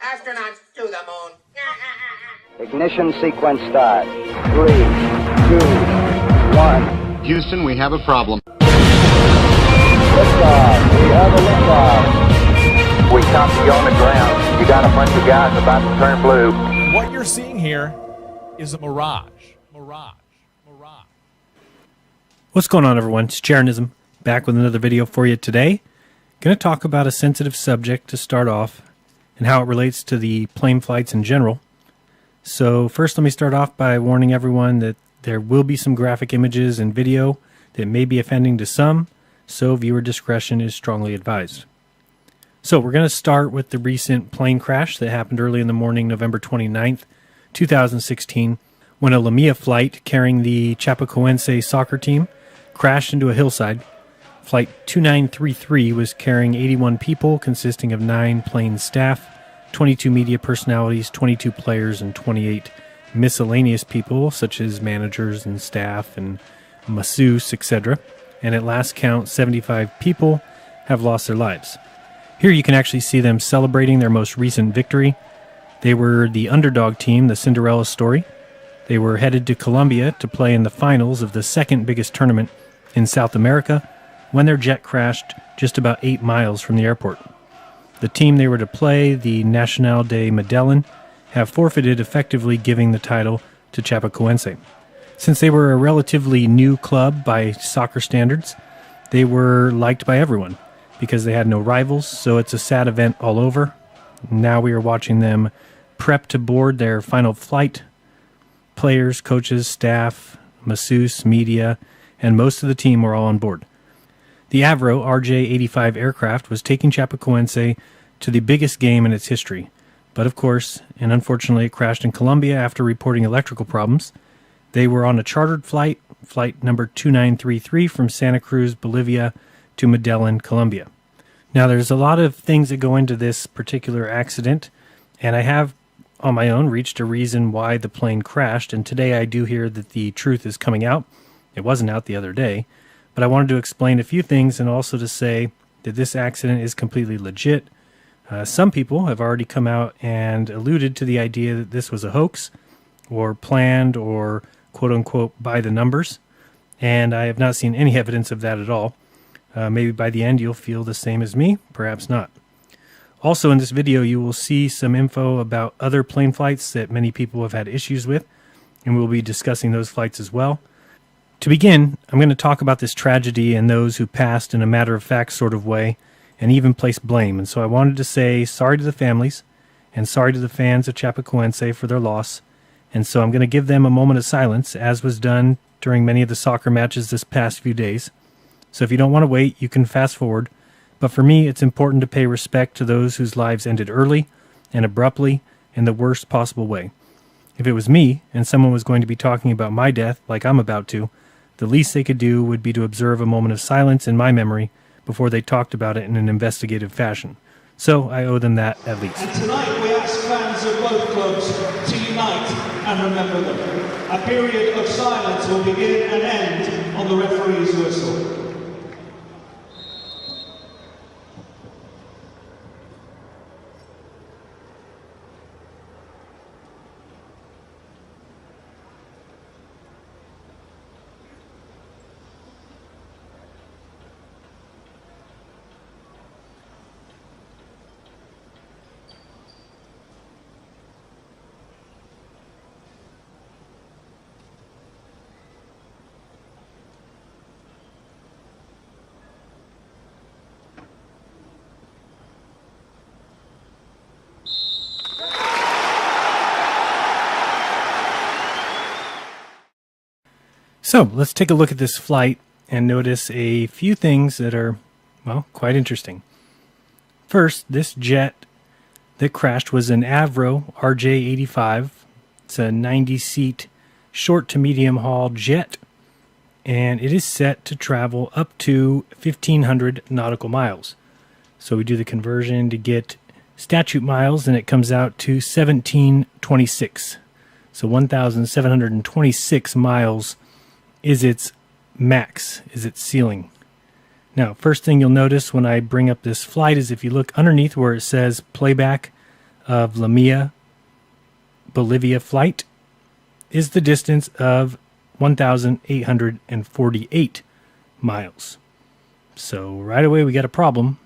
Astronauts to the moon. Ignition sequence start. 3, 2, 1. Houston, we have a problem. Liftoff. We have a liftoff. We copy you on the ground. You got a bunch of guys about to turn blue. What you're seeing here is a mirage. Mirage. What's going on, everyone? It's Jeranism, back with another video for you today. Going to talk about a sensitive subject to start off and how it relates to the plane flights in general. So first, let me start off by warning everyone that there will be some graphic images and video that may be offending to some, so viewer discretion is strongly advised. So we're going to start with the recent plane crash that happened early in the morning, November 29th, 2016, when a LaMia flight carrying the Chapecoense Soccer Team crashed into a hillside. Flight 2933 was carrying 81 people, consisting of 9 plane staff, 22 media personalities, 22 players, and 28 miscellaneous people, such as managers and staff and masseuse, etc. And at last count, 75 people have lost their lives. Here you can actually see them celebrating their most recent victory. They were the underdog team, the Cinderella story. They were headed to Colombia to play in the finals of the second biggest tournament in South America when their jet crashed just about 8 miles from the airport. The team they were to play, the Nacional de Medellin, have forfeited, effectively giving the title to Chapecoense. Since they were a relatively new club by soccer standards, they were liked by everyone because they had no rivals, so it's a sad event all over. Now we are watching them prep to board their final flight. Players, coaches, staff, masseuse, media, and most of the team were all on board. The Avro RJ-85 aircraft was taking Chapecoense to the biggest game in its history. But of course, and unfortunately, it crashed in Colombia after reporting electrical problems. They were on a chartered flight, flight number 2933 from Santa Cruz, Bolivia to Medellin, Colombia. Now, there's a lot of things that go into this particular accident, and I have on my own reached a reason why the plane crashed, and today I do hear that the truth is coming out. It wasn't out the other day, but I wanted to explain a few things and also to say that this accident is completely legit. Some people have already come out and alluded to the idea that this was a hoax or planned or quote-unquote by the numbers, and I have not seen any evidence of that at all. Maybe by the end you'll feel the same as me, perhaps not. Also in this video you will see some info about other plane flights that many people have had issues with, and we'll be discussing those flights as well. To begin, I'm going to talk about this tragedy and those who passed in a matter-of-fact sort of way, and even place blame. And so I wanted to say sorry to the families, and sorry to the fans of Chapecoense for their loss. And so I'm going to give them a moment of silence, as was done during many of the soccer matches this past few days. So if you don't want to wait, you can fast forward. But for me, it's important to pay respect to those whose lives ended early and abruptly in the worst possible way. If it was me, and someone was going to be talking about my death like I'm about to, the least they could do would be to observe a moment of silence in my memory before they talked about it in an investigative fashion. So I owe them that at least. And tonight we ask fans of both clubs to unite and remember them. A period of silence will begin and end on the referee's whistle. So let's take a look at this flight and notice a few things that are, well, quite interesting. First, this jet that crashed was an Avro RJ-85. It's a 90-seat short to medium haul jet, and it is set to travel up to 1,500 nautical miles. So we do the conversion to get statute miles, and it comes out to 1,726. So 1,726 miles is its max, is its ceiling. Now, first thing you'll notice when I bring up this flight is if you look underneath where it says playback, of LaMia, Bolivia flight is the distance of 1,848 miles. So right away we got a problem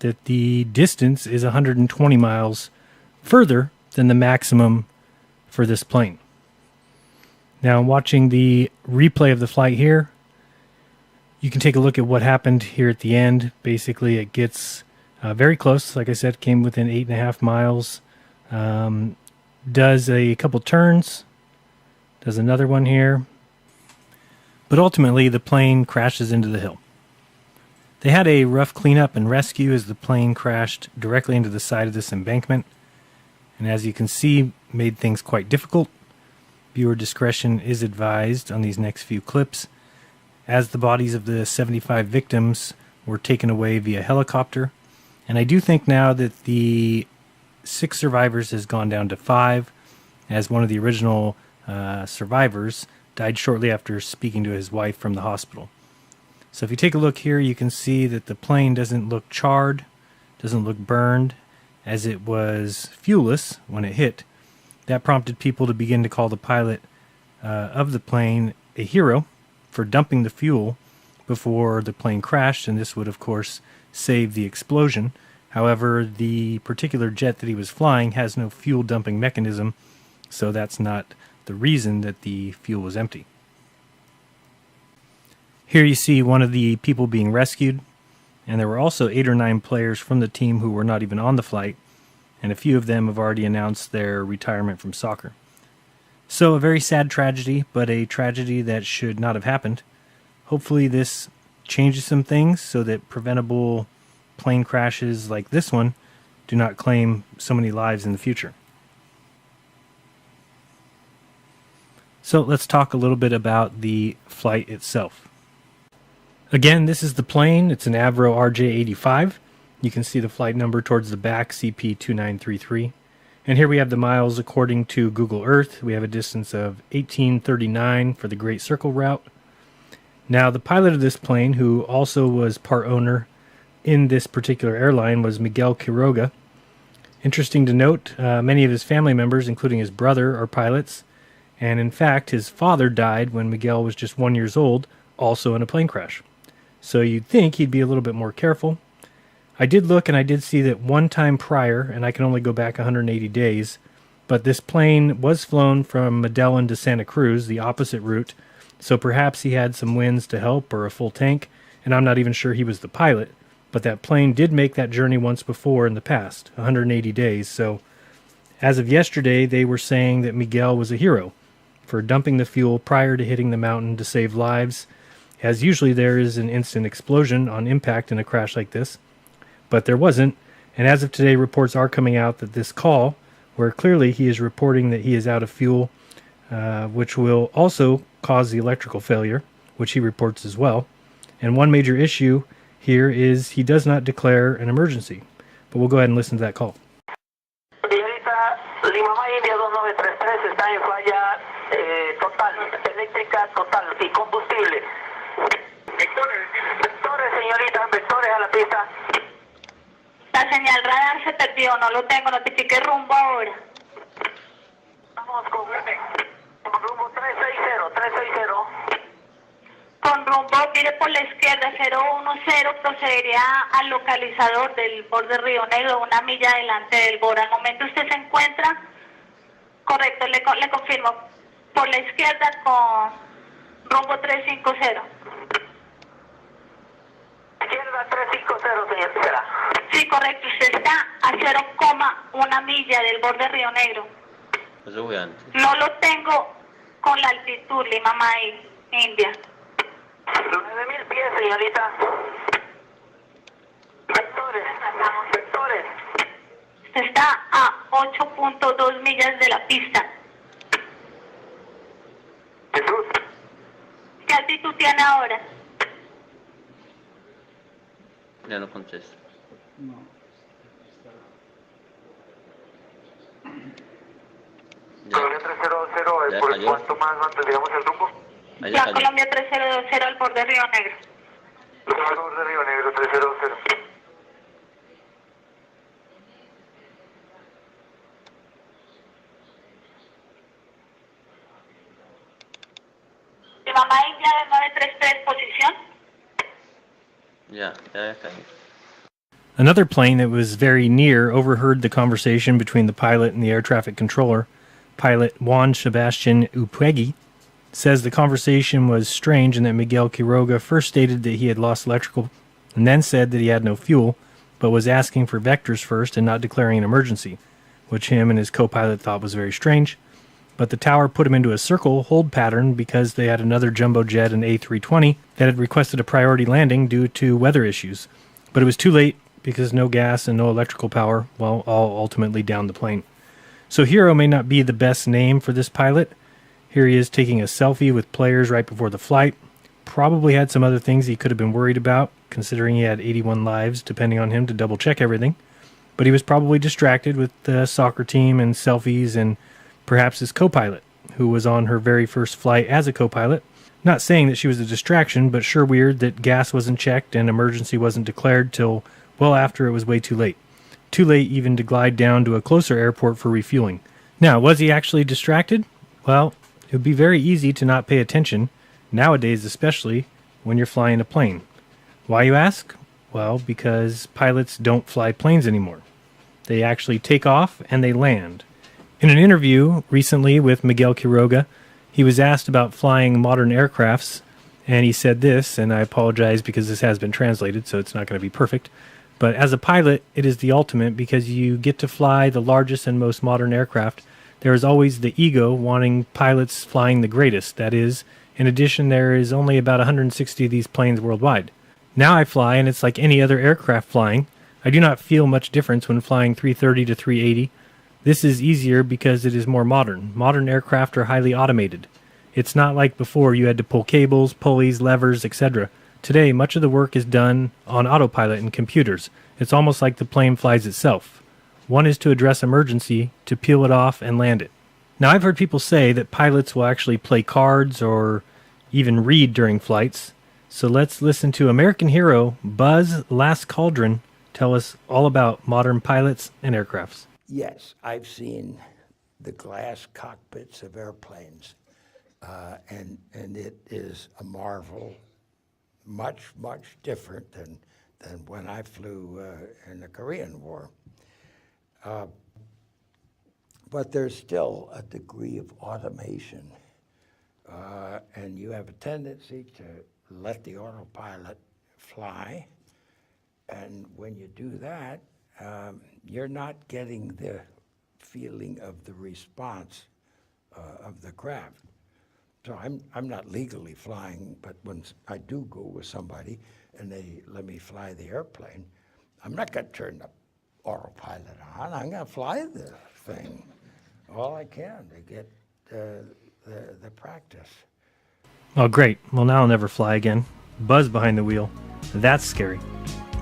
that the distance is 120 miles further than the maximum for this plane. Now, watching the replay of the flight here, you can take a look at what happened here at the end. Basically, it gets very close. Like I said, came within 8.5 miles. Does a couple turns. Does another one here. But ultimately, the plane crashes into the hill. They had a rough cleanup and rescue as the plane crashed directly into the side of this embankment. And as you can see, made things quite difficult. Viewer discretion is advised on these next few clips, as the bodies of the 75 victims were taken away via helicopter. And I do think now that the 6 survivors has gone down to 5, as one of the original survivors died shortly after speaking to his wife from the hospital. So if you take a look here, you can see that the plane doesn't look charred, doesn't look burned, as it was fuelless when it hit. That prompted people to begin to call the pilot of the plane a hero for dumping the fuel before the plane crashed, and this would, of course, save the explosion. However, the particular jet that he was flying has no fuel dumping mechanism, so that's not the reason that the fuel was empty. Here you see one of the people being rescued, and there were also 8 or 9 players from the team who were not even on the flight, and a few of them have already announced their retirement from soccer. So a very sad tragedy, but a tragedy that should not have happened. Hopefully this changes some things so that preventable plane crashes like this one do not claim so many lives in the future. So let's talk a little bit about the flight itself. Again, this is the plane. It's an Avro RJ85. You can see the flight number towards the back, CP2933. And here we have the miles according to Google Earth. We have a distance of 1839 for the Great Circle route. Now, the pilot of this plane, who also was part owner in this particular airline, was Miguel Quiroga. Interesting to note, many of his family members, including his brother, are pilots. And in fact, his father died when Miguel was just 1 year old, also in a plane crash. So you'd think he'd be a little bit more careful. I did look and I did see that one time prior, and I can only go back 180 days, but this plane was flown from Medellin to Santa Cruz, the opposite route, so perhaps he had some winds to help or a full tank, and I'm not even sure he was the pilot, but that plane did make that journey once before in the past, 180 days, so as of yesterday, they were saying that Miguel was a hero for dumping the fuel prior to hitting the mountain to save lives, as usually there is an instant explosion on impact in a crash like this. But there wasn't, and as of today, reports are coming out that this call, where clearly he is reporting that he is out of fuel, which will also cause the electrical failure, which he reports as well. And one major issue here is he does not declare an emergency. But we'll go ahead and listen to that call. Lima India 2933 está en falla total, eléctrica total y combustible. Vectores, señorita, vectores a la pista. La señal radar se perdió, no lo tengo, notifique rumbo ahora. Vamos con rumbo 360. Con rumbo, mire por la izquierda, 010, procedería al localizador del borde Río Negro, 1 milla adelante del borde. Al momento usted se encuentra, correcto, le confirmo, por la izquierda con rumbo 350. Izquierda 350, señorita. Sí, correcto, usted está a 0,1 milla del borde Río Negro. No lo tengo con la altitud, Lima, India. 9.000 pies, señorita. Vectores. Usted está a 8.2 millas de la pista. Jesús. ¿Qué altitud tiene ahora? Ya no contesta. Colombia 300, ¿por cuánto más antes digamos el rumbo? Ya, Colombia 300 al borde Río Negro. Al borde Río Negro 300. Lima India 933, posición. Ya había caído. Another plane that was very near overheard the conversation between the pilot and the air traffic controller. Pilot Juan Sebastian Upegui says the conversation was strange and that Miguel Quiroga first stated that he had lost electrical and then said that he had no fuel, but was asking for vectors first and not declaring an emergency, which him and his co-pilot thought was very strange. But the tower put him into a circle hold pattern because they had another jumbo jet, an A320, that had requested a priority landing due to weather issues. But it was too late because no gas and no electrical power, well, all ultimately downed the plane. So Hero may not be the best name for this pilot. Here he is taking a selfie with players right before the flight. Probably had some other things he could have been worried about, considering he had 81 lives depending on him to double check everything. But he was probably distracted with the soccer team and selfies and perhaps his co-pilot, who was on her very first flight as a co-pilot. Not saying that she was a distraction, but sure weird that gas wasn't checked and emergency wasn't declared till well after it was way too late. Too late even to glide down to a closer airport for refueling. Now, was he actually distracted? Well, it would be very easy to not pay attention, nowadays especially, when you're flying a plane. Why, you ask? Well, because pilots don't fly planes anymore. They actually take off and they land. In an interview recently with Miguel Quiroga, he was asked about flying modern aircrafts, and he said this, and I apologize because this has been translated, so it's not going to be perfect. But as a pilot, it is the ultimate because you get to fly the largest and most modern aircraft. There is always the ego wanting pilots flying the greatest. That is, in addition, there is only about 160 of these planes worldwide. Now I fly, and it's like any other aircraft flying. I do not feel much difference when flying 330 to 380. This is easier because it is more modern. Modern aircraft are highly automated. It's not like before you had to pull cables, pulleys, levers, etc. Today, much of the work is done on autopilot and computers. It's almost like the plane flies itself. One is to address emergency, to peel it off and land it. Now, I've heard people say that pilots will actually play cards or even read during flights. So let's listen to American hero Buzz Last Cauldron tell us all about modern pilots and aircrafts. Yes, I've seen the glass cockpits of airplanes, and it is a marvel. Much different than when I flew in the Korean War. But there's still a degree of automation, and you have a tendency to let the autopilot fly, and when you do that, you're not getting the feeling of the response of the craft. So I'm not legally flying, but when I do go with somebody and they let me fly the airplane, I'm not going to turn the autopilot on. I'm going to fly the thing all I can to get the practice. Oh, great. Well, now I'll never fly again. Buzz behind the wheel. That's scary.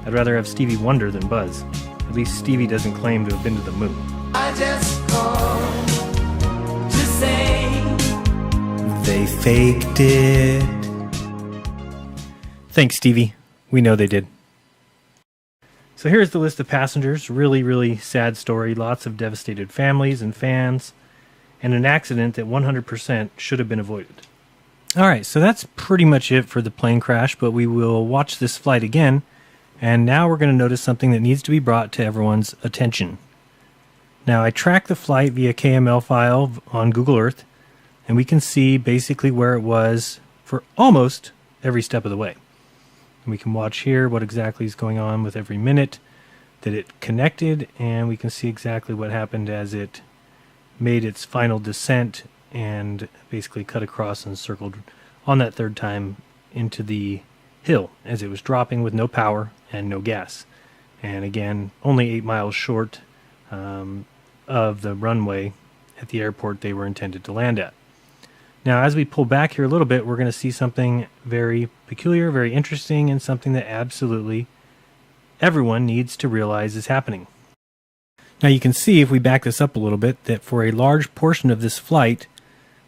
I'd rather have Stevie Wonder than Buzz. At least Stevie doesn't claim to have been to the moon. I just called to say they faked it. Thanks, Stevie. We know they did. So here's the list of passengers. Really sad story. Lots of devastated families and fans. And an accident that 100% should have been avoided. Alright, so that's pretty much it for the plane crash, but we will watch this flight again. And now we're going to notice something that needs to be brought to everyone's attention. Now, I tracked the flight via KML file on Google Earth, and we can see basically where it was for almost every step of the way. And we can watch here what exactly is going on with every minute that it connected, and we can see exactly what happened as it made its final descent and basically cut across and circled on that third time into the hill as it was dropping with no power and no gas. And again, only 8 miles short of the runway at the airport they were intended to land at. Now, as we pull back here a little bit, we're going to see something very peculiar, very interesting, and something that absolutely everyone needs to realize is happening. Now, you can see, if we back this up a little bit, that for a large portion of this flight,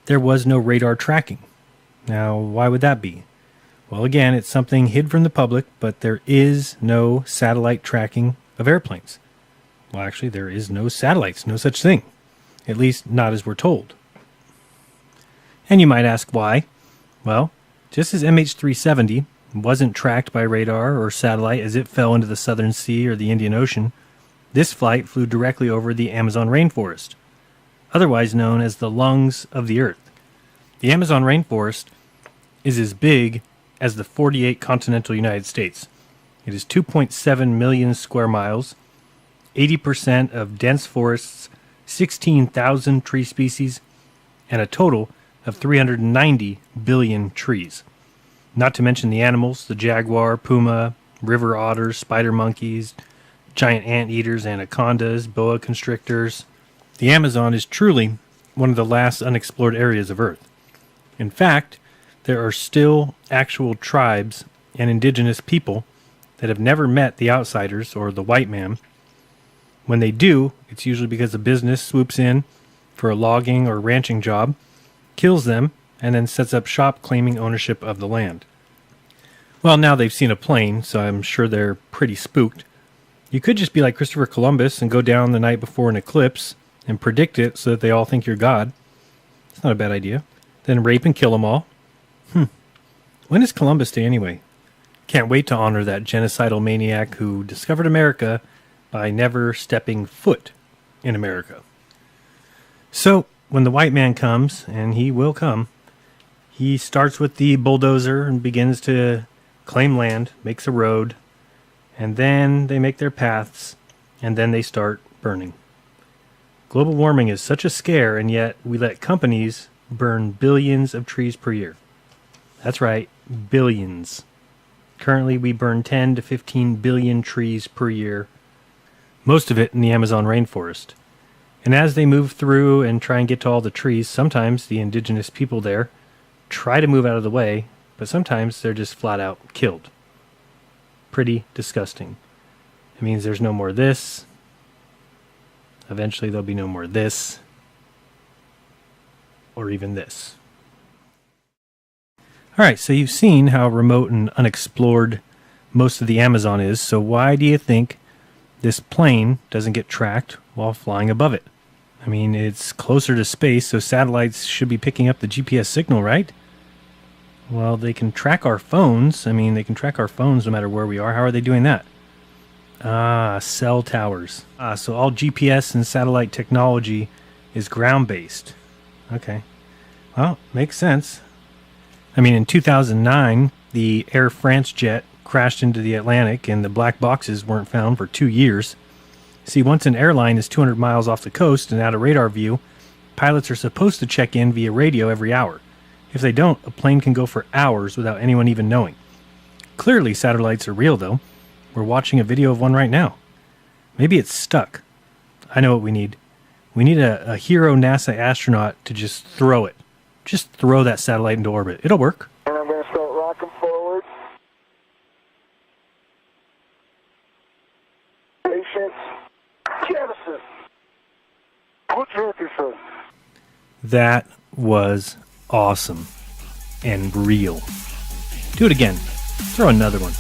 there was no radar tracking. Now, why would that be? Well, again, it's something hid from the public, but there is no satellite tracking of airplanes. Well, actually, there is no satellites, no such thing. At least, not as we're told. And you might ask why. Well, just as MH370 wasn't tracked by radar or satellite as it fell into the Southern Sea or the Indian Ocean, this flight flew directly over the Amazon rainforest, otherwise known as the lungs of the Earth. The Amazon rainforest is as big as the 48 continental United States. It is 2.7 million square miles, 80% of dense forests, 16,000 tree species, and a total of 390 billion trees. Not to mention the animals, the jaguar, puma, river otters, spider monkeys, giant anteaters, anacondas, boa constrictors. The Amazon is truly one of the last unexplored areas of Earth. In fact, there are still actual tribes and indigenous people that have never met the outsiders or the white man. When they do, it's usually because a business swoops in for a logging or ranching job, kills them, and then sets up shop claiming ownership of the land. Well, now they've seen a plane, so I'm sure they're pretty spooked. You could just be like Christopher Columbus and go down the night before an eclipse and predict it so that they all think you're God. It's not a bad idea. Then rape and kill them all. When is Columbus Day anyway? Can't wait to honor that genocidal maniac who discovered America by never stepping foot in America. So, when the white man comes, and he will come, he starts with the bulldozer and begins to claim land, makes a road, and then they make their paths, and then they start burning. Global warming is such a scare, and yet we let companies burn billions of trees per year. That's right, billions. Currently, we burn 10 to 15 billion trees per year, most of it in the Amazon rainforest. And as they move through and try and get to all the trees, sometimes the indigenous people there try to move out of the way, but sometimes they're just flat out killed. Pretty disgusting. It means there's no more this. Eventually there'll be no more this. Or even this. Alright, so you've seen how remote and unexplored most of the Amazon is, so why do you think this plane doesn't get tracked while flying above it? I mean, it's closer to space, so satellites should be picking up the GPS signal, right? Well, they can track our phones. I mean, they can track our phones no matter where we are. How are they doing that? Cell towers. So all GPS and satellite technology is ground-based. Okay. Well, makes sense. I mean, in 2009, the Air France jet crashed into the Atlantic and the black boxes weren't found for 2 years. See, once an airline is 200 miles off the coast and out of radar view, pilots are supposed to check in via radio every hour. If they don't, a plane can go for hours without anyone even knowing. Clearly, satellites are real, though. We're watching a video of one right now. Maybe it's stuck. I know what we need. We need a hero NASA astronaut to just throw it. Just throw that satellite into orbit. It'll work. And I'm going to start rocking forward. Patience. Jettison. Good jerky, sir. That was awesome and real. Do it again. Throw another one.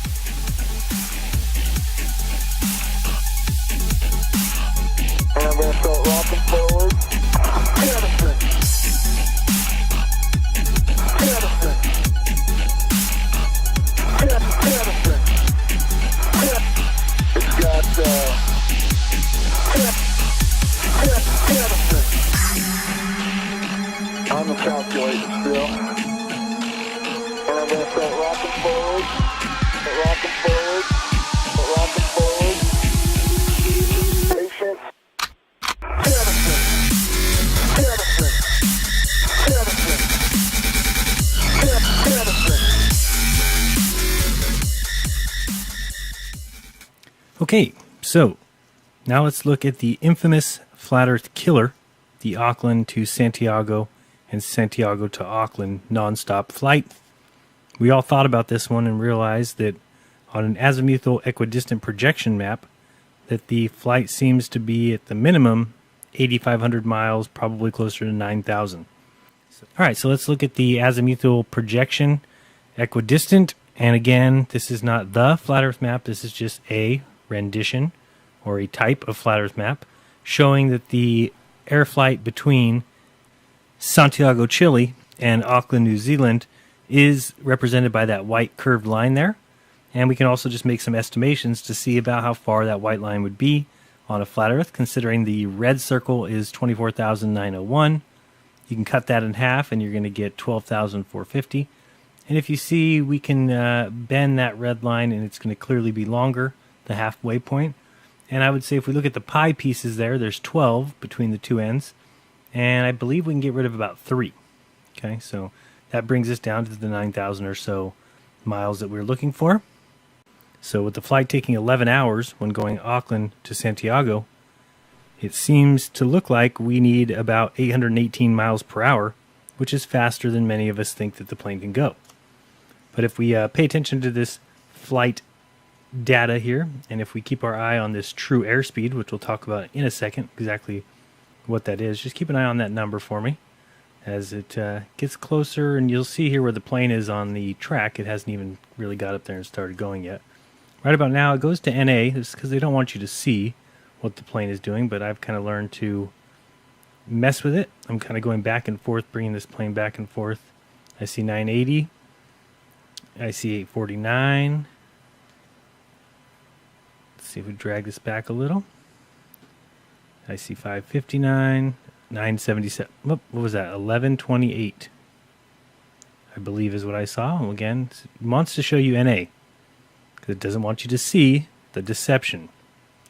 And I'm going to start rocking forward. Jettison. Jettison. Jettison. It's got, Jettison. I'm calculating still. And I'm going to start rocking forward. Rocking forward. Rocking forward. Patience. Jettison. Jettison. Jettison. Jettison. Okay, so now let's look at the infamous Flat Earth Killer, the Auckland to Santiago and Santiago to Auckland nonstop flight. We all thought about this one and realized that on an azimuthal equidistant projection map that the flight seems to be at the minimum 8,500 miles, probably closer to 9,000. Alright, so let's look at the azimuthal projection equidistant. And again, this is not the flat Earth map, this is just a rendition or a type of flat Earth map showing that the air flight between Santiago, Chile and Auckland, New Zealand is represented by that white curved line there. And we can also just make some estimations to see about how far that white line would be on a flat Earth, considering the red circle is 24,901. You can cut that in half and you're going to get 12,450. And if you see, we can bend that red line and it's going to clearly be longer, the halfway point. And I would say if we look at the pi pieces there, there's 12 between the two ends. And I believe we can get rid of about 3. Okay, so that brings us down to the 9,000 or so miles that we're looking for. So with the flight taking 11 hours when going Auckland to Santiago, it seems to look like we need about 818 miles per hour, which is faster than many of us think that the plane can go. But if we pay attention to this flight data here, and if we keep our eye on this true airspeed, which we'll talk about in a second, exactly what that is, just keep an eye on that number for me as it gets closer, and you'll see here where the plane is on the track. It hasn't even really got up there and started going yet. Right about now it goes to NA, just because they don't want you to see what the plane is doing, but I've kind of learned to mess with it. I'm kind of going back and forth, bringing this plane back and forth. I see 980. I see 849. Let's see if we drag this back a little. I see 559, 977. What was that? 1128. I believe is what I saw. And again, it wants to show you NA because it doesn't want you to see the deception.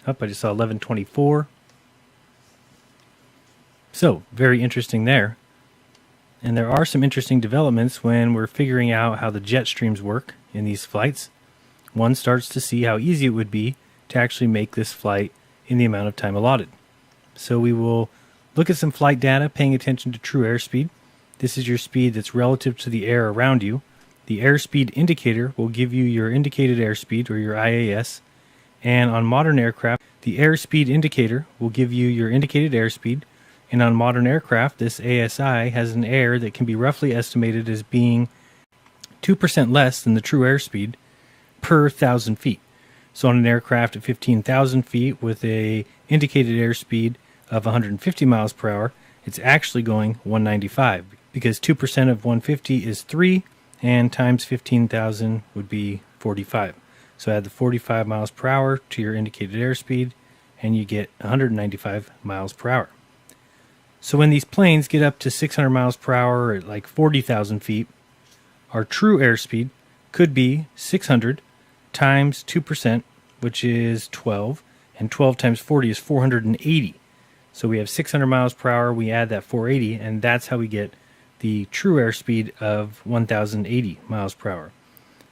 I just saw 1124. So, very interesting there. And there are some interesting developments when we're figuring out how the jet streams work in these flights. One starts to see how easy it would be to actually make this flight in the amount of time allotted. So we will look at some flight data, paying attention to true airspeed. This is your speed that's relative to the air around you. The airspeed indicator will give you your indicated airspeed, or your IAS. And on modern aircraft, the airspeed indicator will give you your indicated airspeed. And on modern aircraft, this ASI has an air that can be roughly estimated as being 2% less than the true airspeed per 1,000 feet. So on an aircraft at 15,000 feet with a indicated airspeed of 150 miles per hour, it's actually going 195, because 2% of 150 is 3, and times 15,000 would be 45. So add the 45 miles per hour to your indicated airspeed, and you get 195 miles per hour. So when these planes get up to 600 miles per hour at like 40,000 feet, our true airspeed could be 600 times 2%, which is 12, and 12 times 40 is 480. So we have 600 miles per hour, we add that 480, and that's how we get the true airspeed of 1,080 miles per hour.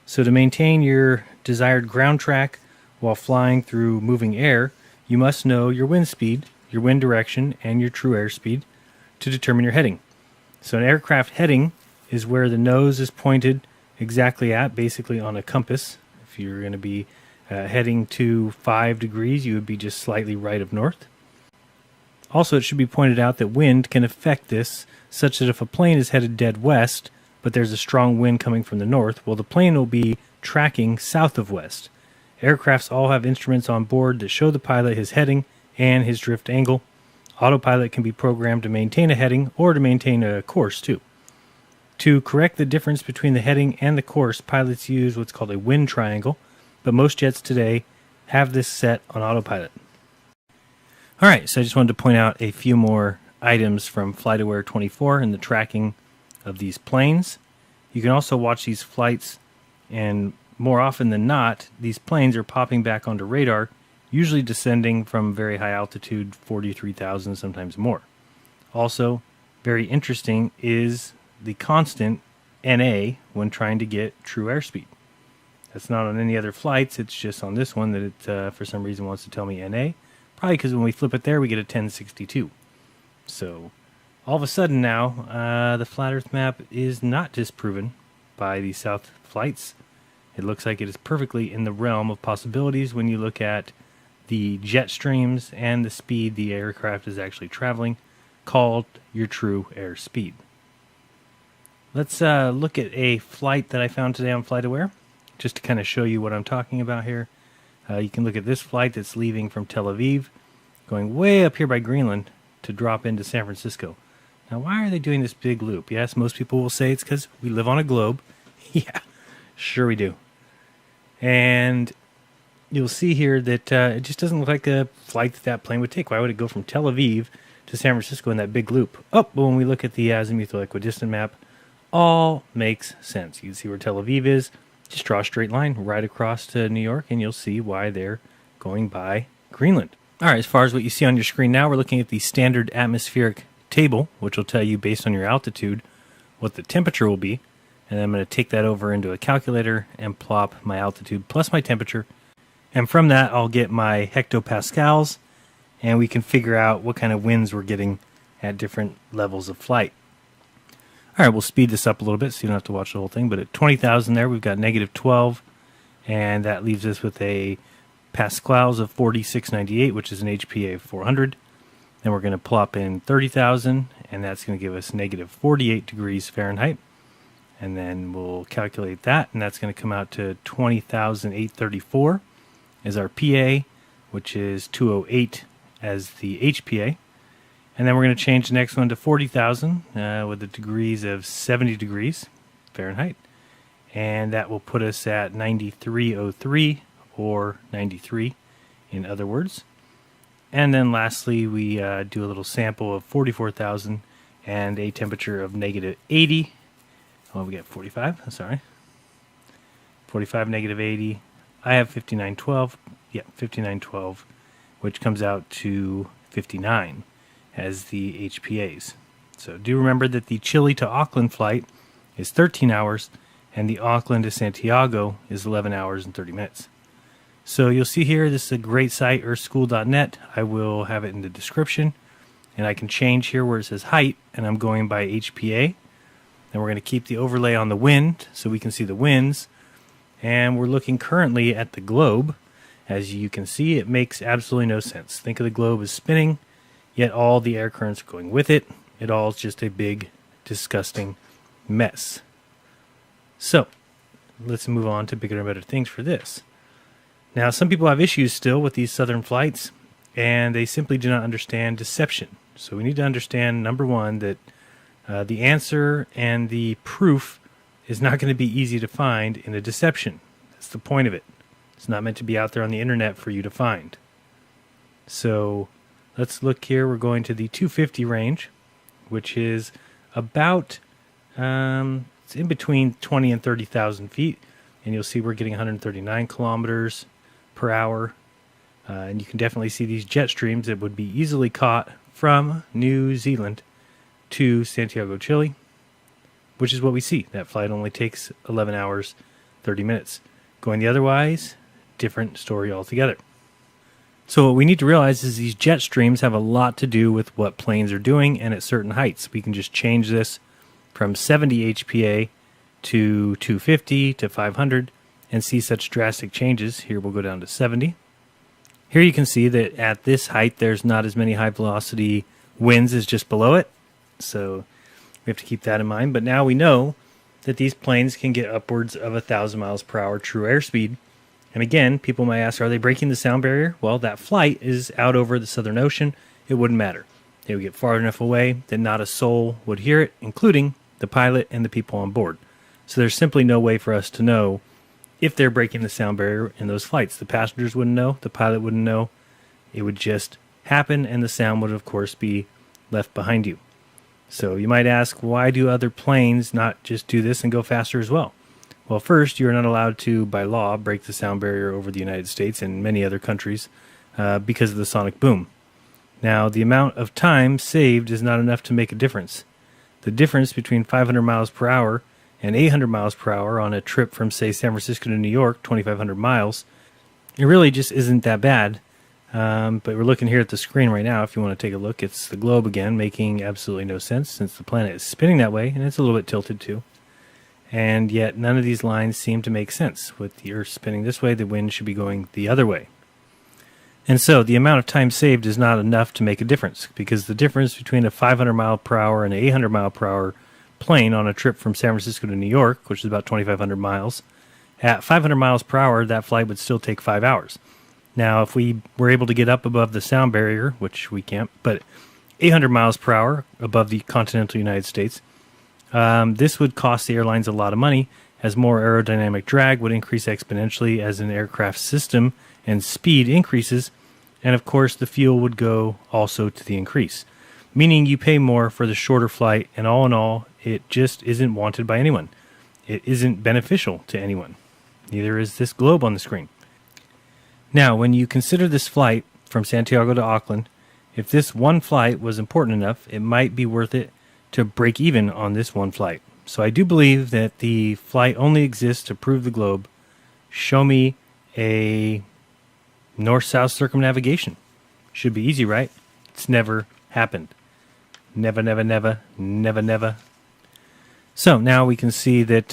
So to maintain your desired ground track while flying through moving air, you must know your wind speed, your wind direction, and your true airspeed to determine your heading. So an aircraft heading is where the nose is pointed exactly at, basically on a compass. If you're going to be heading to 5 degrees, you would be just slightly right of north. Also, it should be pointed out that wind can affect this, such that if a plane is headed dead west, but there's a strong wind coming from the north, well, the plane will be tracking south of west. Aircrafts all have instruments on board that show the pilot his heading and his drift angle. Autopilot can be programmed to maintain a heading or to maintain a course too. To correct the difference between the heading and the course, pilots use what's called a wind triangle, but most jets today have this set on autopilot. Alright, so I just wanted to point out a few more items from FlightAware 24 and the tracking of these planes. You can also watch these flights, and more often than not, these planes are popping back onto radar, usually descending from very high altitude, 43,000, sometimes more. Also, very interesting is the constant NA when trying to get true airspeed. That's not on any other flights, it's just on this one that it, for some reason, wants to tell me NA. Probably because when we flip it there, we get a 1062. So, all of a sudden now, the flat Earth map is not disproven by the south flights. It looks like it is perfectly in the realm of possibilities when you look at the jet streams and the speed the aircraft is actually traveling, called your true airspeed. Let's look at a flight that I found today on FlightAware, just to kind of show you what I'm talking about here. You can look at this flight that's leaving from Tel Aviv, going way up here by Greenland to drop into San Francisco. Now, why are they doing this big loop? Yes, most people will say it's because we live on a globe, Yeah, sure we do. And you'll see here that it just doesn't look like a flight that plane would take. Why would it go from Tel Aviv to San Francisco in that big loop? Oh, but when we look at the azimuthal equidistant map, all makes sense. You can see where Tel Aviv is. Just draw a straight line right across to New York, and you'll see why they're going by Greenland. All right, as far as what you see on your screen now, we're looking at the standard atmospheric table, which will tell you based on your altitude what the temperature will be. And I'm going to take that over into a calculator and plop my altitude plus my temperature. And from that, I'll get my hectopascals, and we can figure out what kind of winds we're getting at different levels of flight. All right, we'll speed this up a little bit so you don't have to watch the whole thing. But at 20,000 there, we've got negative 12, and that leaves us with a pascals of 4698, which is an HPA of 400. Then we're going to plop in 30,000, and that's going to give us negative 48 degrees Fahrenheit. And then we'll calculate that, and that's going to come out to 20,834 as our PA, which is 208 as the HPA. And then we're going to change the next one to 40,000 with the degrees of 70 degrees Fahrenheit. And that will put us at 9303, or 93 in other words. And then lastly, we do a little sample of 44,000 and a temperature of negative 80. Oh, we got 45, sorry. 45, negative 80. I have 5912. Yeah, 5912, which comes out to 59 as the HPAs. So do remember that the Chile to Auckland flight is 13 hours, and the Auckland to Santiago is 11 hours and 30 minutes. So you'll see here, this is a great site, earthschool.net. I will have it in the description. And I can change here where it says height, and I'm going by HPA. Then we're going to keep the overlay on the wind so we can see the winds. And we're looking currently at the globe. As you can see, it makes absolutely no sense. Think of the globe as spinning, yet all the air currents are going with it. It all is just a big, disgusting mess. So, let's move on to bigger and better things for this. Now, some people have issues still with these southern flights, and they simply do not understand deception. So we need to understand, number one, that the answer and the proof is not going to be easy to find in a deception. That's the point of it. It's not meant to be out there on the internet for you to find. So let's look here. We're going to the 250 range, which is about it's in between 20 and 30,000 feet. And you'll see we're getting 139 kilometers per hour. And you can definitely see these jet streams that would be easily caught from New Zealand to Santiago, Chile, which is what we see. That flight only takes 11 hours, 30 minutes. Going the other wise, different story altogether. So what we need to realize is these jet streams have a lot to do with what planes are doing and at certain heights. We can just change this from 70 HPA to 250 to 500 and see such drastic changes. Here we'll go down to 70. Here you can see that at this height there's not as many high velocity winds as just below it. So we have to keep that in mind. But now we know that these planes can get upwards of 1,000 miles per hour true airspeed. And again, people might ask, are they breaking the sound barrier? Well, that flight is out over the Southern Ocean. It wouldn't matter. They would get far enough away that not a soul would hear it, including the pilot and the people on board. So there's simply no way for us to know if they're breaking the sound barrier in those flights. The passengers wouldn't know. The pilot wouldn't know. It would just happen, and the sound would, of course, be left behind you. So you might ask, why do other planes not just do this and go faster as well? Well, first, you're not allowed to, by law, break the sound barrier over the United States and many other countries because of the sonic boom. Now, the amount of time saved is not enough to make a difference. The difference between 500 miles per hour and 800 miles per hour on a trip from, say, San Francisco to New York, 2,500 miles, it really just isn't that bad. But we're looking here at the screen right now. If you want to take a look, it's the globe again, making absolutely no sense since the planet is spinning that way, and it's a little bit tilted too. And yet none of these lines seem to make sense. With the Earth spinning this way, the wind should be going the other way. And so the amount of time saved is not enough to make a difference, because the difference between a 500 mile per hour and an 800 mile per hour plane on a trip from San Francisco to New York, which is about 2,500 miles, at 500 miles per hour, that flight would still take 5 hours. Now, if we were able to get up above the sound barrier, which we can't, but 800 miles per hour above the continental United States, this would cost the airlines a lot of money, as more aerodynamic drag would increase exponentially as an aircraft system and speed increases, and of course the fuel would go also to the increase, meaning you pay more for the shorter flight, and all in all, it just isn't wanted by anyone. It isn't beneficial to anyone. Neither is this globe on the screen. Now, when you consider this flight from Santiago to Auckland, if this one flight was important enough, it might be worth it to break even on this one flight. So I do believe that the flight only exists to prove the globe. Show me a north-south circumnavigation. Should be easy, right? It's never happened. Never, never, never, never, never. So now we can see that,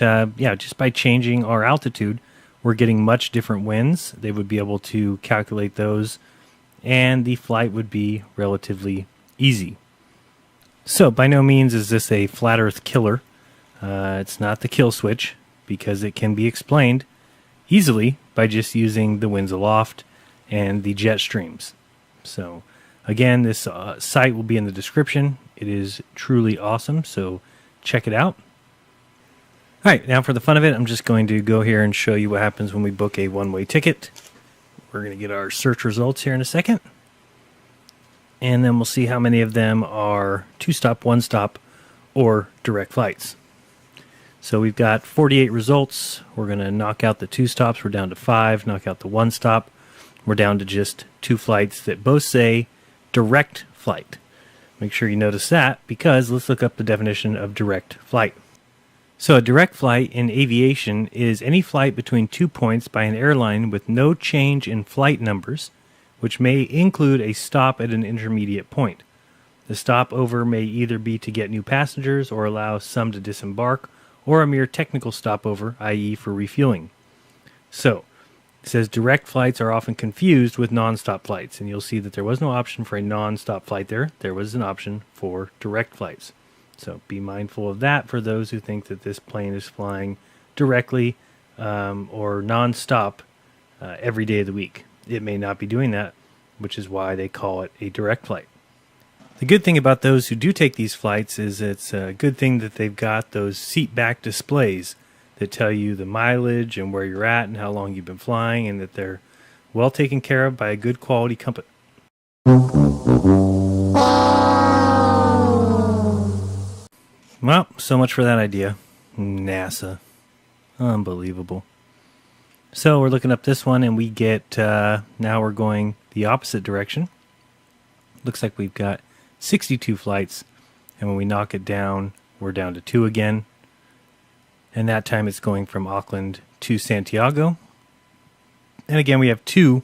just by changing our altitude, we're getting much different winds. They would be able to calculate those, and the flight would be relatively easy. So by no means is this a flat earth killer. It's not the kill switch, because it can be explained easily by just using the winds aloft and the jet streams. So again, this site will be in the description. It is truly awesome, so check it out. All right, now for the fun of it, I'm just going to go here and show you what happens when we book a one-way ticket. We're going to get our search results here in a second, and then we'll see how many of them are two-stop, one-stop, or direct flights. So we've got 48 results. We're going to knock out the two stops. We're down to 5. Knock out the one stop. We're down to just 2 flights that both say direct flight. Make sure you notice that, because let's look up the definition of direct flight. So a direct flight in aviation is any flight between 2 points by an airline with no change in flight numbers, which may include a stop at an intermediate point. The stopover may either be to get new passengers or allow some to disembark, or a mere technical stopover, i.e. for refueling. So, it says direct flights are often confused with non-stop flights, and you'll see that there was no option for a non-stop flight there. There was an option for direct flights. So be mindful of that for those who think that this plane is flying directly or non-stop every day of the week. It may not be doing that, which is why they call it a direct flight. The good thing about those who do take these flights is it's a good thing that they've got those seat back displays that tell you the mileage and where you're at and how long you've been flying, and that they're well taken care of by a good quality company. Well, so much for that idea. NASA. Unbelievable. So we're looking up this one, and we get, now we're going the opposite direction. Looks like we've got 62 flights, and when we knock it down, we're down to 2 again. And that time it's going from Auckland to Santiago. And again, we have 2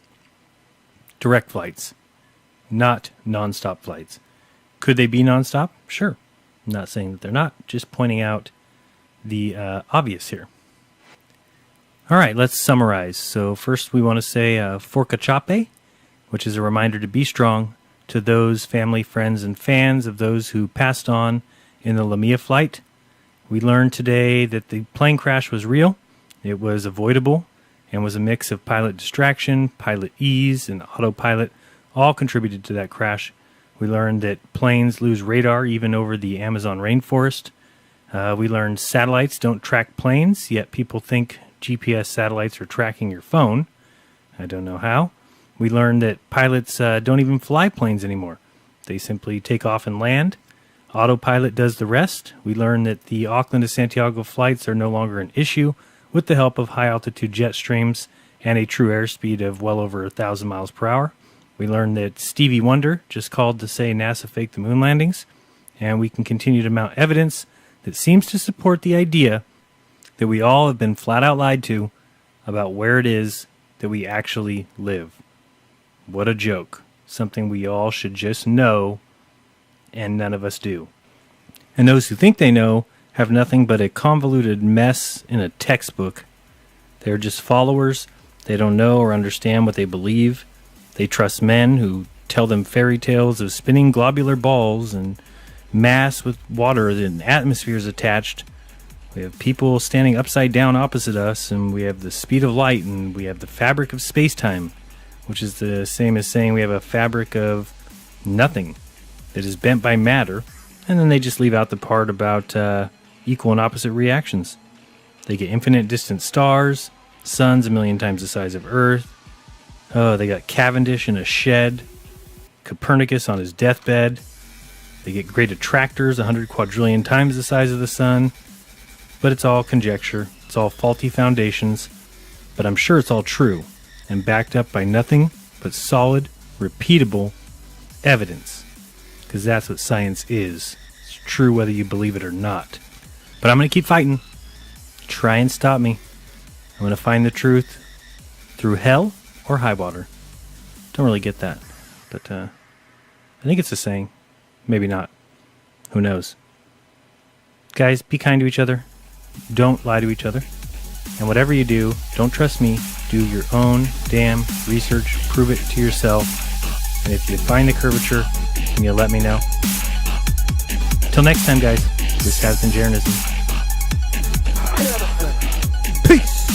direct flights, not non-stop flights. Could they be non-stop? Sure. I'm not saying that they're not, just pointing out the obvious here. All right, let's summarize. So first we want to say Forca Chape, which is a reminder to be strong, to those family, friends, and fans of those who passed on in the LaMia flight. We learned today that the plane crash was real, it was avoidable, and was a mix of pilot distraction, pilot ease, and autopilot, all contributed to that crash. We learned that planes lose radar even over the Amazon rainforest. We learned satellites don't track planes, yet people think GPS satellites are tracking your phone. I don't know how. We learned that pilots don't even fly planes anymore. They simply take off and land. Autopilot does the rest. We learned that the Auckland to Santiago flights are no longer an issue with the help of high-altitude jet streams and a true airspeed of well over 1,000 miles per hour. We learned that Stevie Wonder just called to say NASA faked the moon landings, and we can continue to mount evidence that seems to support the idea that we all have been flat out lied to about where it is that we actually live. What a joke. Something we all should just know, and none of us do. And those who think they know have nothing but a convoluted mess in a textbook. They're just followers. They don't know or understand what they believe. They trust men who tell them fairy tales of spinning globular balls and mass with water and atmospheres attached. We have people standing upside down opposite us, and we have the speed of light, and we have the fabric of space-time, which is the same as saying we have a fabric of nothing that is bent by matter, and then they just leave out the part about equal and opposite reactions. They get infinite distant stars, suns a million times the size of Earth. Oh, they got Cavendish in a shed, Copernicus on his deathbed. They get great attractors 100 quadrillion times the size of the sun. But it's all conjecture. It's all faulty foundations. But I'm sure it's all true and backed up by nothing but solid, repeatable evidence. Because that's what science is. It's true whether you believe it or not. But I'm going to keep fighting. Try and stop me. I'm going to find the truth through hell or high water. Don't really get that. But I think it's a saying. Maybe not. Who knows? Guys, be kind to each other. Don't lie to each other. And whatever you do, don't trust me. Do your own damn research. Prove it to yourself. And if you find the curvature, can you let me know? Till next time, guys. This has been Jeranism. Peace!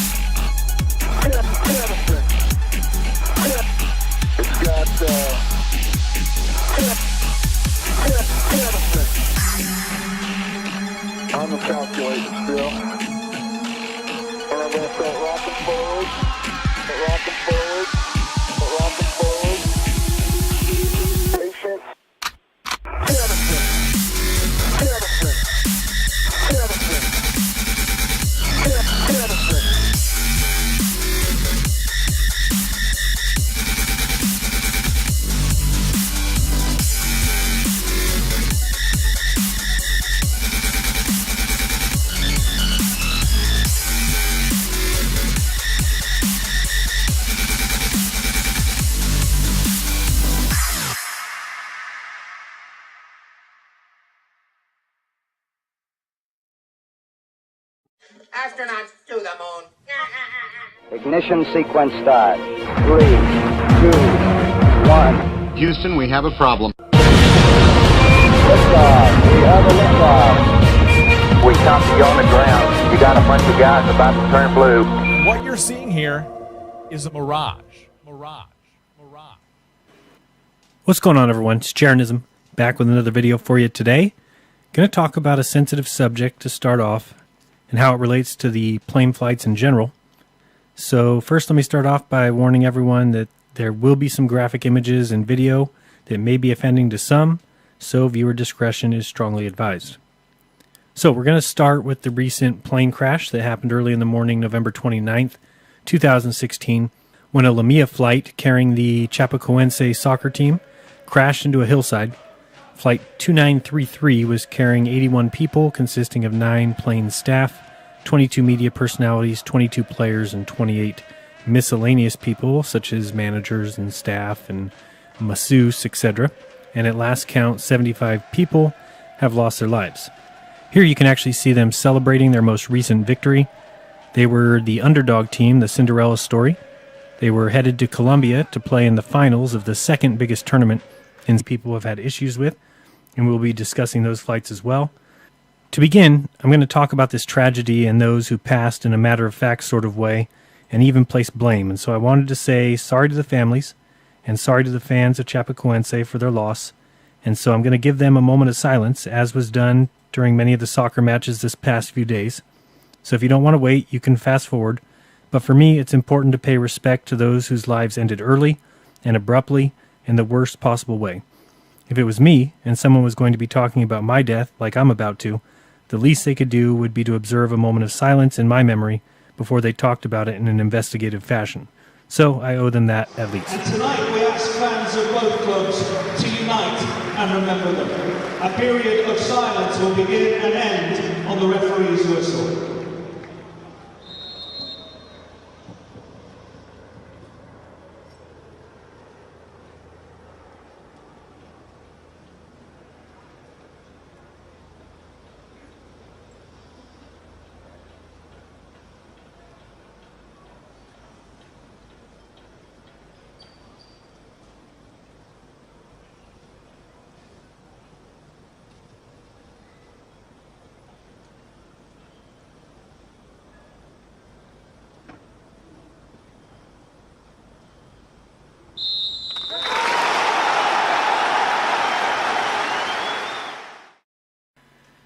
It's got, I'm calculating still. And I'm going to start rocking forward, rocking forward, rocking forward. Patience. Jettison. Jettison. Jettison. Jettison. Astronauts to the moon. Ignition sequence start. 3, 2, 1. Houston, we have a problem. Liftoff. We have a liftoff. We copy you on the ground. You got a bunch of guys about to turn blue. What you're seeing here is a mirage. Mirage. What's going on, everyone? It's Jeranism, back with another video for you today. Going to talk about a sensitive subject to start off and how it relates to the plane flights in general. So first, let me start off by warning everyone that there will be some graphic images and video that may be offending to some, so viewer discretion is strongly advised. So we're going to start with the recent plane crash that happened early in the morning, November 29th, 2016, when a LaMia flight carrying the Chapecoense Soccer Team crashed into a hillside. Flight 2933 was carrying 81 people, consisting of 9 plane staff, 22 media personalities, 22 players, and 28 miscellaneous people, such as managers and staff and masseuse, etc. And at last count, 75 people have lost their lives. Here you can actually see them celebrating their most recent victory. They were the underdog team, the Cinderella story. They were headed to Colombia to play in the finals of the second biggest tournament and people have had issues with, and we'll be discussing those flights as well. To begin, I'm going to talk about this tragedy and those who passed in a matter-of-fact sort of way, and even place blame. And so I wanted to say sorry to the families, and sorry to the fans of Chapecoense for their loss. And so I'm going to give them a moment of silence, as was done during many of the soccer matches this past few days. So if you don't want to wait, you can fast forward. But for me, it's important to pay respect to those whose lives ended early and abruptly in the worst possible way. If it was me, and someone was going to be talking about my death like I'm about to, the least they could do would be to observe a moment of silence in my memory before they talked about it in an investigative fashion. So I owe them that at least. And tonight we ask fans of both clubs to unite and remember them. A period of silence will begin and end on the referee's whistle.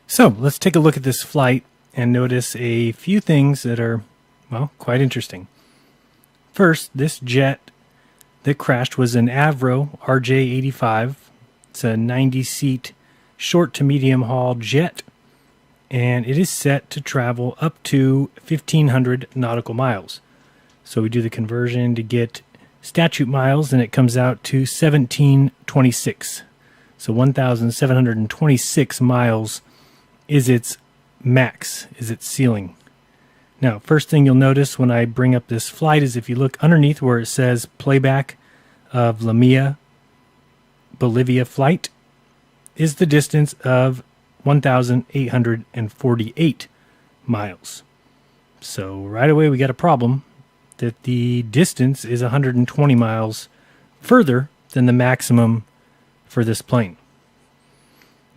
So let's take a look at this flight and notice a few things that are, well, quite interesting. First, this jet that crashed was an Avro RJ-85. It's a 90-seat short to medium haul jet, and it is set to travel up to 1,500 nautical miles. So we do the conversion to get statute miles, and it comes out to 1,726. So 1,726 miles is its max, is its ceiling. Now, first thing you'll notice when I bring up this flight is if you look underneath where it says playback of LaMia, Bolivia flight, is the distance of 1,848 miles. So right away we got a problem that the distance is 120 miles further than the maximum for this plane.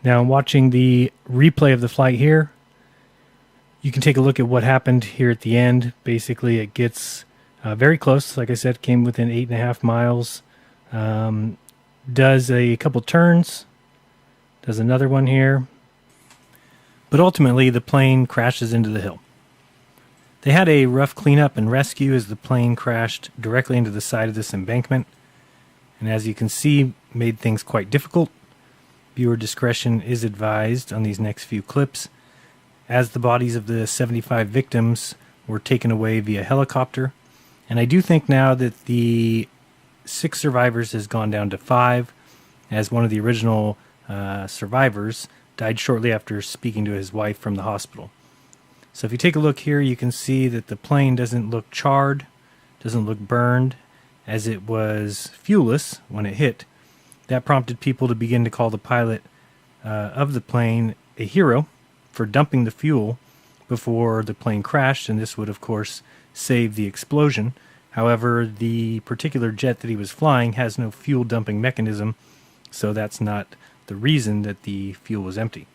Now, watching the replay of the flight here, you can take a look at what happened here at the end. Basically, it gets very close. Like I said, came within 8.5 miles. Does a couple turns. Does another one here. But ultimately, the plane crashes into the hill. They had a rough cleanup and rescue as the plane crashed directly into the side of this embankment. And as you can see, made things quite difficult. Viewer discretion is advised on these next few clips, as the bodies of the 75 victims were taken away via helicopter. And I do think now that the 6 survivors has gone down to 5, as one of the original survivors died shortly after speaking to his wife from the hospital. So if you take a look here, you can see that the plane doesn't look charred, doesn't look burned, as it was fuelless when it hit. That prompted people to begin to call the pilot of the plane a hero for dumping the fuel before the plane crashed, and this would of course save the explosion. However, the particular jet that he was flying has no fuel dumping mechanism, so that's not the reason that the fuel was empty.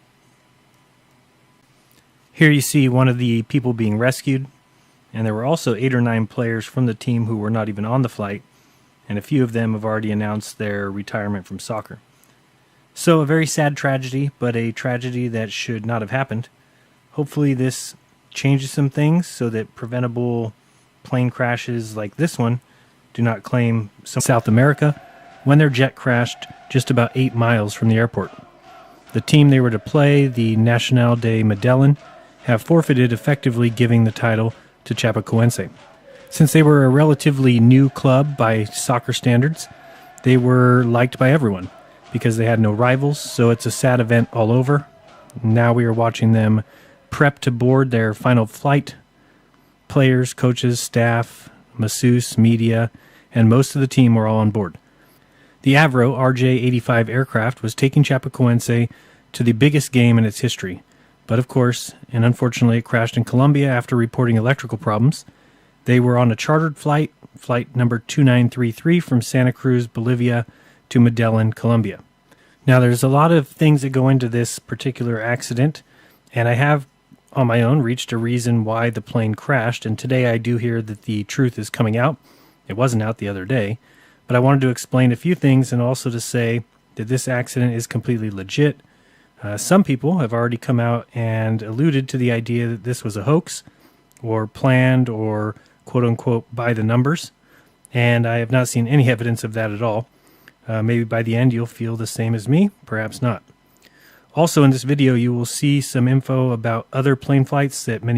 Here you see one of the people being rescued, and there were also 8 or 9 players from the team who were not even on the flight, and a few of them have already announced their retirement from soccer. So a very sad tragedy, but a tragedy that should not have happened. Hopefully this changes some things so that preventable plane crashes like this one do not claim South America when their jet crashed just about 8 miles from the airport. The team they were to play, the Nacional de Medellin, have forfeited, effectively giving the title to Chapecoense. Since they were a relatively new club by soccer standards, they were liked by everyone because they had no rivals, so it's a sad event all over. Now we are watching them prep to board their final flight. Players, coaches, staff, masseuse, media, and most of the team were all on board. The Avro RJ-85 aircraft was taking Chapecoense to the biggest game in its history, but of course, and unfortunately, it crashed in Colombia after reporting electrical problems. They were on a chartered flight, flight number 2933 from Santa Cruz, Bolivia to Medellin, Colombia. Now, there's a lot of things that go into this particular accident, and I have, on my own, reached a reason why the plane crashed, and today I do hear that the truth is coming out. It wasn't out the other day, but I wanted to explain a few things and also to say that this accident is completely legit. Some people have already come out and alluded to the idea that this was a hoax or planned or quote-unquote by the numbers, and I have not seen any evidence of that at all. Maybe by the end you'll feel the same as me, perhaps not. Also in this video you will see some info about other plane flights that many